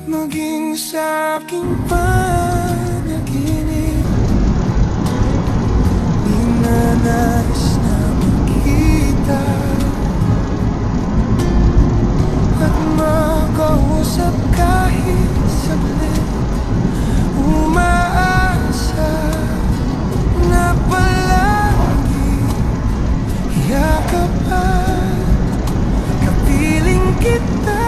maging sa aking panaginip. Di na nais na makita at makausap kahit saglit. Umaasa na palagi yakap at kapiling kita.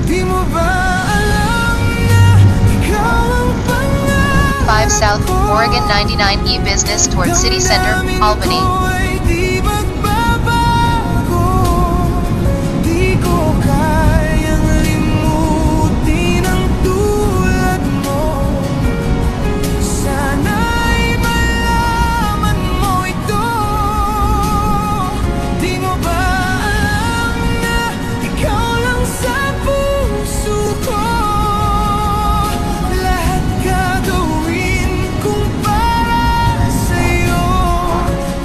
Di mo ba alam na ikaw ang pangarap 5 South, Oregon 99 E-Business toward City Center, Albany. Di magbabago, di ko kayang limutin ang tulad mo. Sana'y malaman mo ito. Di mo ba alam na ikaw lang sa puso ko? Lahat gagawin kung para sa'yo.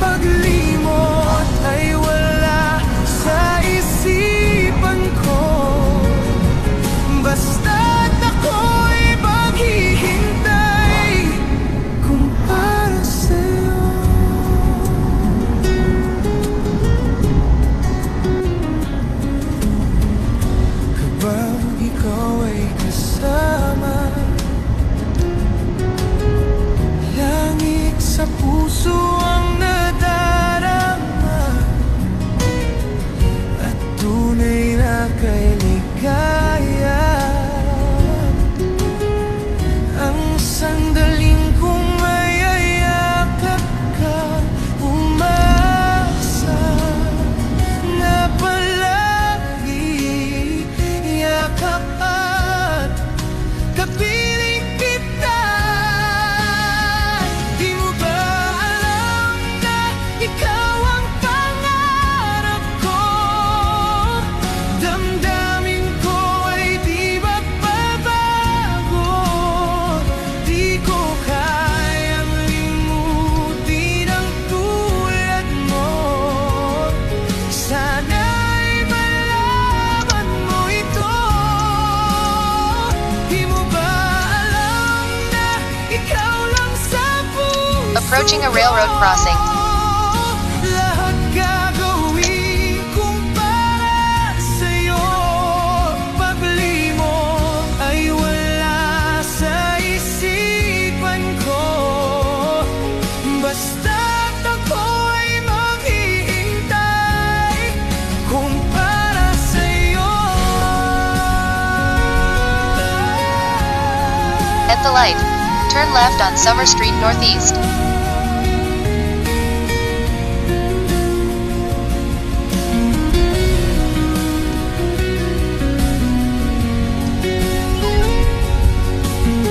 Paglimot ay wala sa isipan ko. Basta't ako'y maghihintay kung para sa'yo. Kapag ikaw ay kasama, langit sa puso ang nadarama at tunay na kay ligaya. Ang sandaling kung mayayakap ka, umasa na palagi yakap at kapiling kita. Di mo ba alam na ikaw ang pangarap ko? Damdamin ko ay di magbabago. Di ko kayang limutin ang tulad mo. Sana'y malaman mo ito. Di mo ba alam na ikaw lang sa puso? Approaching a railroad crossing. Lahat gagawin kung para sa'yo. Paglimot ay wala sa isipan ko. Basta't ako'y maghihintay kung para sa'yo. At the light, turn left on Summer Street Northeast.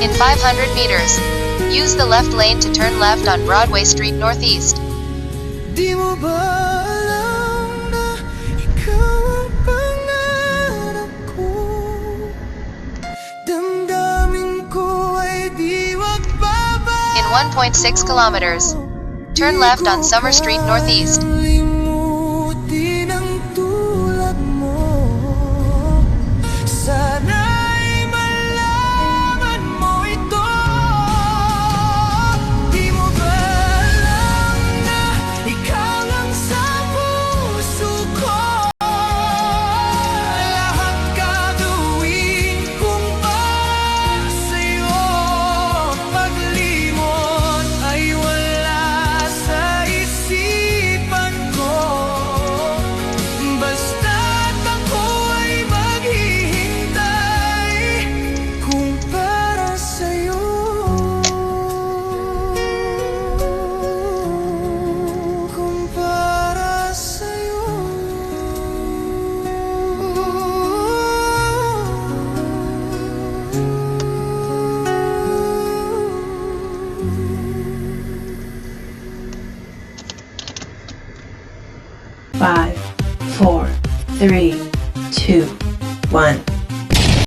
In 500 meters, use the left lane to turn left on Broadway Street Northeast. Di mo ba alam na ikaw ang pangarap ko? Damdamin ko ay di magbabago. In 1.6 kilometers, turn left on Summer Street Northeast.